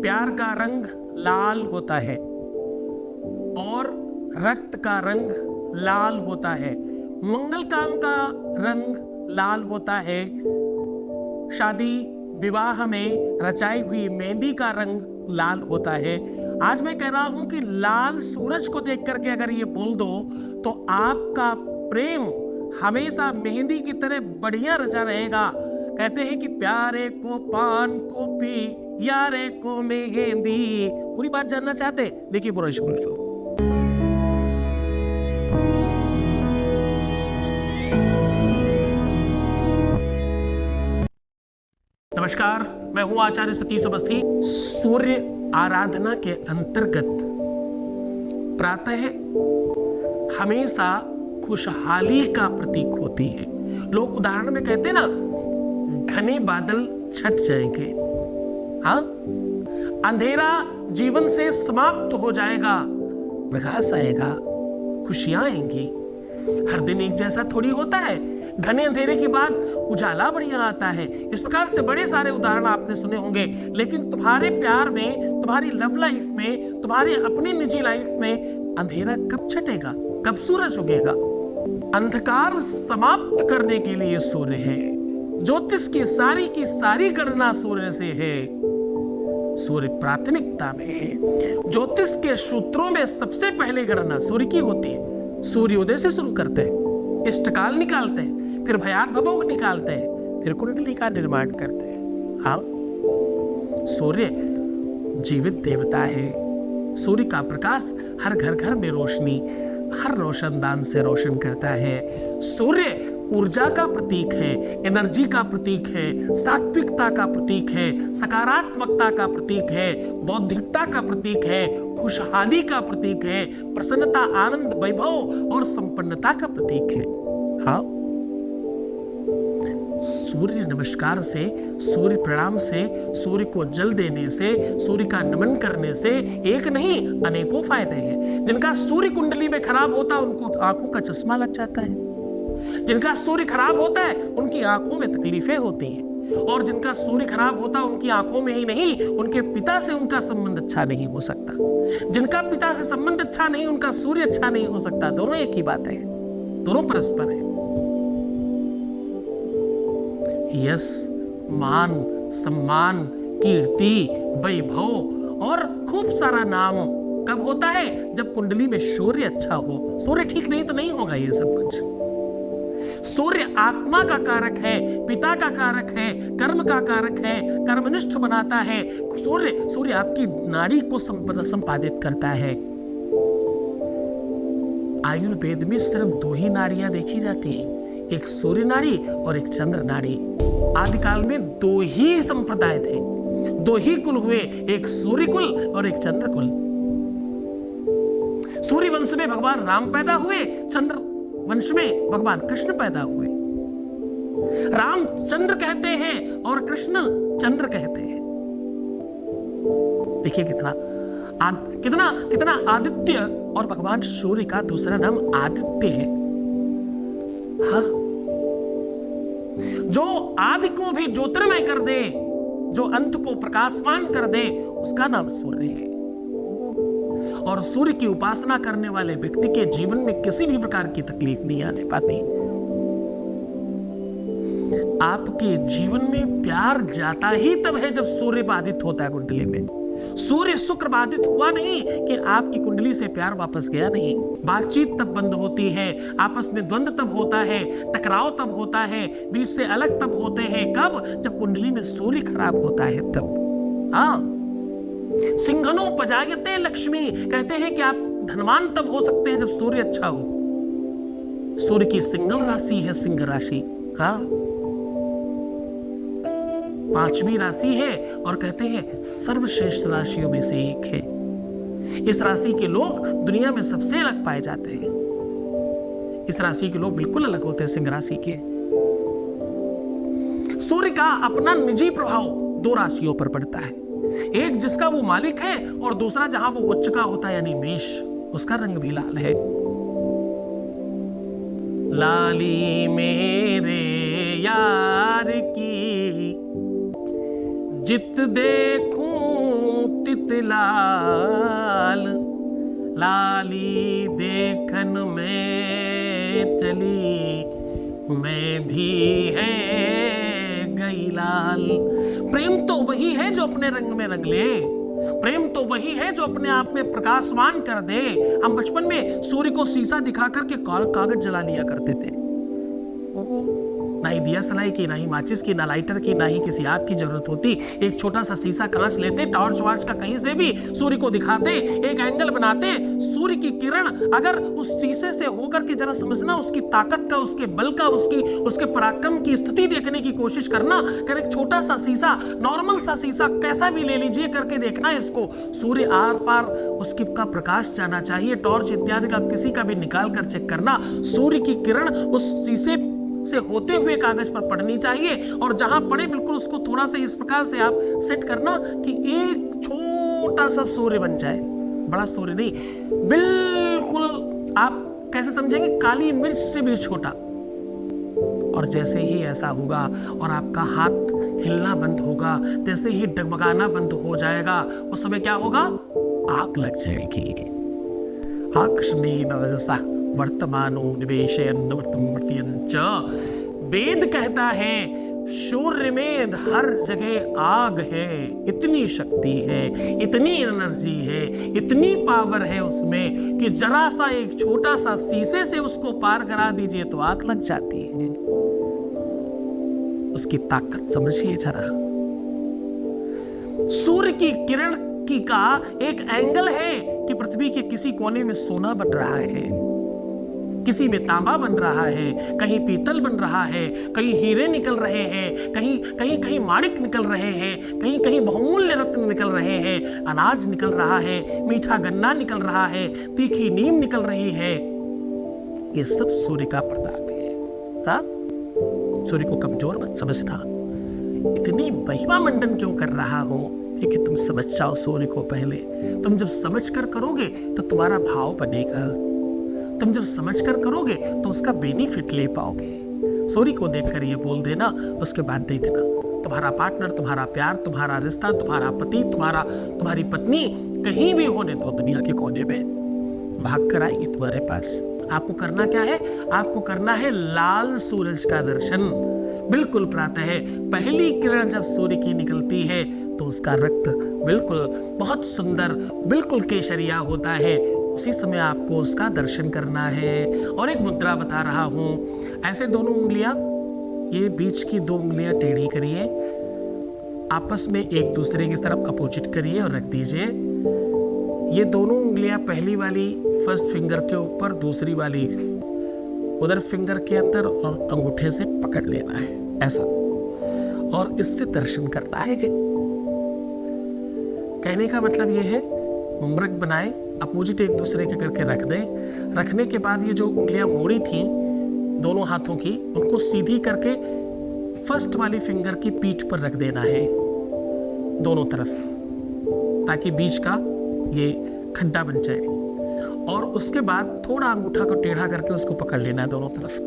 प्यार का रंग लाल होता है और रक्त का रंग लाल होता है, मंगल काम का रंग लाल होता है, शादी विवाह में रचाई हुई मेहंदी का रंग लाल होता है। आज मैं कह रहा हूं कि लाल सूरज को देख करके अगर ये बोल दो तो आपका प्रेम हमेशा मेहंदी की तरह बढ़िया रचा रहेगा। कहते हैं कि प्यारे को पान को पी, यारे को मेहंदी। पूरी बात जानना चाहते? देखिए पूरा शो। नमस्कार, मैं हूं आचार्य सतीश अवस्थी। सूर्य आराधना के अंतर्गत प्रातः हमेशा खुशहाली का प्रतीक होती है। लोग उदाहरण में कहते हैं ना, घने बादल छट जाएंगे, हाँ, अंधेरा जीवन से समाप्त हो जाएगा, प्रकाश आएगा, खुशियां आएंगी। हर दिन एक जैसा थोड़ी होता है, घने अंधेरे के बाद उजाला बढ़िया आता है। इस प्रकार से बड़े सारे उदाहरण आपने सुने होंगे, लेकिन तुम्हारे प्यार में, तुम्हारी लव लाइफ में, तुम्हारी अपनी निजी लाइफ में अंधेरा कब छटेगा, कब सूरज उगेगा? अंधकार समाप्त करने के लिए सूर्य है। ज्योतिष की सारी गणना सूर्य से है। सूर्य प्राथमिकता में है। ज्योतिष के सूत्रों में सबसे पहले गणना सूर्य की होती है। सूर्योदय से शुरू करते हैं, इष्टकाल निकालते हैं, फिर भयात भवोग निकालते हैं, फिर कुंडली का निर्माण करते हैं। हाँ, सूर्य जीवित देवता है। सूर्य का प्रकाश हर घर घर में रोशनी, हर रोशनदान से रोशन करता है। सूर्य ऊर्जा का प्रतीक है, एनर्जी का प्रतीक है, सात्विकता का प्रतीक है, सकारात्मकता का प्रतीक है, बौद्धिकता का प्रतीक है, खुशहाली का प्रतीक है, प्रसन्नता, आनंद, वैभव और संपन्नता का प्रतीक है। हाँ, सूर्य नमस्कार से, सूर्य प्रणाम से, सूर्य को जल देने से, सूर्य का नमन करने से एक नहीं अनेकों फायदे हैं। जिनका सूर्य कुंडली में खराब होता है उनको आंखों का चश्मा लग जाता है। जिनका सूर्य खराब होता है उनकी आंखों में तकलीफें होती हैं, और जिनका सूर्य खराब होता है उनकी आंखों में ही नहीं, उनके पिता से उनका संबंध अच्छा नहीं हो सकता। जिनका पिता से संबंध अच्छा नहीं, उनका सूर्य अच्छा नहीं हो सकता। दोनों एक ही बात है, दोनों परस्पर है। यश, मान, सम्मान, कीर्ति, वैभव और खूब सारा नाम कब होता है? जब कुंडली में सूर्य अच्छा हो। सूर्य ठीक नहीं तो नहीं होगा ये सब कुछ। सूर्य आत्मा का कारक है, पिता का कारक है, कर्म का कारक है, कर्मनिष्ठ बनाता है। सूर्य आपकी नाड़ी को संपादित करता है। आयुर्वेद में सिर्फ दो ही नाड़ियां देखी जाती हैं, एक सूर्य नाड़ी और एक चंद्र नाड़ी। आदिकाल में दो ही संप्रदाय थे, दो ही कुल हुए, एक सूर्य कुल और एक चंद्र कुल। सूर्य वंश में भगवान राम पैदा हुए, चंद्र वंश में भगवान कृष्ण पैदा हुए। राम चंद्र कहते हैं और कृष्ण चंद्र कहते हैं। देखिए कितना आदित्य, और भगवान सूर्य का दूसरा नाम आदित्य है। हाँ, जो आदि को भी ज्योतिर्मय कर दे, जो अंत को प्रकाशमान कर दे, उसका नाम सूर्य है। और सूर्य की उपासना करने वाले व्यक्ति के जीवन में किसी भी प्रकार की तकलीफ नहीं आने पाती। आपके जीवन में प्यार जाता ही तब है जब सूर्य बाधित होता है कुंडली में। सूर्य शुक्र बाधित हुआ नहीं कि आपकी कुंडली से प्यार वापस गया नहीं। बातचीत तब बंद होती है, आपस में द्वंद्व तब होता है, टकराव तब होता है, बीच से अलग तब होते हैं। कब? जब कुंडली में सूर्य खराब होता है तब। हाँ, सिंघनो पजायते लक्ष्मी, कहते हैं कि आप धनवान तब हो सकते हैं जब सूर्य अच्छा हो। सूर्य की सिंगल राशि है सिंह राशि। हाँ, 5वीं राशि है और कहते हैं सर्वश्रेष्ठ राशियों में से एक है। इस राशि के लोग दुनिया में सबसे अलग पाए जाते हैं। इस राशि के लोग बिल्कुल अलग होते हैं सिंह राशि के। सूर्य का अपना निजी प्रभाव 2 राशियों पर पड़ता है, एक जिसका वो मालिक है और दूसरा जहां वो उच्च का होता है यानी मेष, उसका रंग भी लाल है। लाली मेरे यार की जित देखूं नित लाल, लाली देखन में चली, मैं भी है गई लाल। प्रेम तो वही है जो अपने रंग में रंग ले, प्रेम तो वही है जो अपने आप में प्रकाशवान कर दे। हम बचपन में सूर्य को शीशा दिखा करके कागज जला लिया करते थे। ना ही दिया सलाई की, ना ही माचिस की, ना लाइटर की, ना ही किसी आग की जरूरत होती। एक छोटा सा शीशा कांच लेते, टॉर्च वार्च का कहीं से भी सूर्य को दिखाते, एक एंगल बनाते, सूर्य की किरण अगर उस शीशे से होकर के जरा समझना, उसकी ताकत का, उसके बल का, उसके पराक्रम की स्थिति देखने की कोशिश करना। अगर एक छोटा सा शीशा, नॉर्मल सा शीशा कैसा भी ले लीजिए, करके देखना इसको, सूर्य आर पार उसकी का प्रकाश जाना चाहिए। टॉर्च इत्यादि का किसी का भी निकाल कर चेक करना, सूर्य की किरण उस शीशे से होते हुए कागज पर पड़नी चाहिए, और जहां पड़े बिल्कुल उसको थोड़ा सा इस प्रकार से आप सेट करना कि एक छोटा सा सूर्य बन जाए। बड़ा सूर्य नहीं, बिल्कुल आप कैसे समझेंगे, काली मिर्च से भी छोटा। और जैसे ही ऐसा होगा और आपका हाथ हिलना बंद होगा, जैसे ही डगमगाना बंद हो जाएगा, उस समय क्या होगा, आग लग जाएगी। आकर्षणीय रजसा वर्तमानो निवेशयन् च। वेद कहता है सूर्य में हर जगह आग है, इतनी शक्ति है, इतनी एनर्जी है, इतनी पावर है उसमें कि जरा सा एक छोटा सा शीशे से उसको पार करा दीजिए तो आग लग जाती है। उसकी ताकत समझिए जरा। सूर्य की किरण की का एक एंगल है कि पृथ्वी के किसी कोने में सोना बन रहा है, किसी में तांबा बन रहा है, कहीं पीतल बन रहा है, कहीं हीरे निकल रहे हैं, कहीं माणिक निकल रहे हैं, कहीं बहुमूल्य रत्न निकल रहे हैं, अनाज निकल रहा है, मीठा गन्ना निकल रहा है, तीखी नीम निकल रही है। ये सब सूर्य का प्रताप है। हाँ? सूर्य को कमजोर मत समझना। इतनी महिमा मंडन क्यों कर रहा हूं? क्योंकि तुम समझ जाओ सूर्य को पहले। तुम जब समझ कर करोगे तो तुम्हारा भाव बनेगा। तुम जब समझ कर करोगे तो उसका बेनिफिट ले पाओगे। सूर्य को देखकर ये बोल देना, उसके बाद देखना तुम्हारा पार्टनर, तुम्हारा प्यार, तुम्हारा रिश्ता, तुम्हारा पति, तुम्हारी पत्नी कहीं भी होने दो दुनिया के कोने में, भाग कर आएगी तुम्हारे पास। आपको करना क्या है? आपको करना है लाल सूरज का दर्शन। बिल्कुल प्रातः पहली किरण जब सूर्य की निकलती है तो उसका रक्त बिल्कुल बहुत सुंदर, बिल्कुल केसरिया होता है। उसी समय आपको उसका दर्शन करना है। और एक मुद्रा बता रहा हूं, ऐसे दोनों उंगलियां, ये बीच की दो उंगलियां टेढ़ी करिए, आपस में एक दूसरे की तरफ अपोजिट करिए और रख दीजिए। ये दोनों उंगलियां पहली वाली फर्स्ट फिंगर के ऊपर, दूसरी वाली उधर फिंगर के अंदर, और अंगूठे से पकड़ लेना है ऐसा, और इससे दर्शन करना है। कहने का मतलब ये है, मृग बनाए, अपोजिट एक दूसरे के करके रख दे। रखने के बाद ये जो उंगलियां मोड़ी थी दोनों हाथों की, उनको सीधी करके फर्स्ट वाली फिंगर की पीठ पर रख देना है दोनों तरफ, ताकि बीच का ये खड्डा बन जाए। और उसके बाद थोड़ा अंगूठा को टेढ़ा करके उसको पकड़ लेना है दोनों तरफ।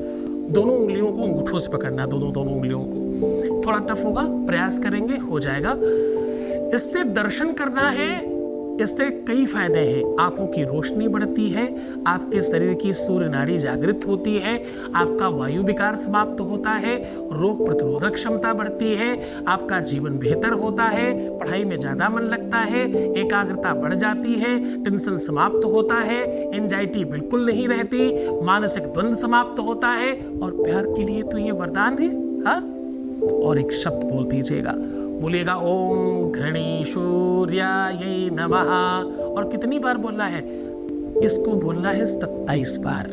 दोनों उंगलियों को अंगूठों से पकड़ना है, दोनों उंगलियों को। थोड़ा टफ होगा, प्रयास करेंगे, हो जाएगा। इससे दर्शन करना है। इससे कई फायदे हैं। आंखों की रोशनी बढ़ती है, आपके शरीर की सूर्य नाड़ी जागृत होती है, आपका वायु विकार समाप्त होता है, रोग प्रतिरोधक क्षमता बढ़ती है, आपका जीवन बेहतर होता है, पढ़ाई में ज्यादा मन लगता है, एकाग्रता बढ़ जाती है, टेंशन समाप्त होता है, एंजाइटी बिल्कुल नहीं रहती, मानसिक द्वंद्व समाप्त होता है। और प्यार के लिए तो ये वरदान है। हाँ? और एक शब्द बोल दीजिएगा, बोलिएगा ओम घृणीसूर्याय नमः। और कितनी बार बोलना है? इसको बोलना है 27 बार,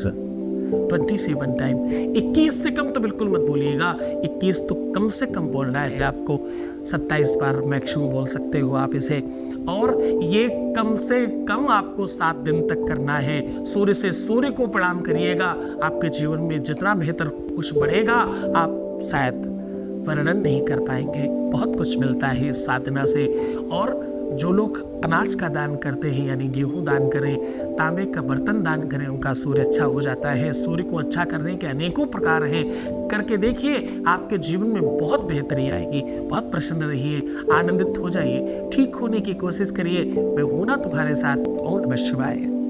27 टाइम। 21 से कम तो बिल्कुल मत बोलिएगा, 21 तो कम से कम बोलना है आपको। 27 बार मैक्सिमम बोल सकते हो आप इसे। और ये कम से कम आपको 7 दिन तक करना है। सूर्य से सूर्य को प्रणाम करिएगा। आपके जीवन में जितना बेहतर कुछ बढ़ेगा, आप शायद वर्णन नहीं कर पाएंगे। बहुत कुछ मिलता है इस साधना से। और जो लोग अनाज का दान करते हैं यानी गेहूं दान करें, तांबे का बर्तन दान करें, उनका सूर्य अच्छा हो जाता है। सूर्य को अच्छा करने के अनेकों प्रकार हैं, करके देखिए आपके जीवन में बहुत बेहतरी आएगी। बहुत प्रसन्न रहिए, आनंदित हो जाइए, ठीक होने की कोशिश करिए। मैं हूं ना तुम्हारे साथ। ओम नमः शिवाय।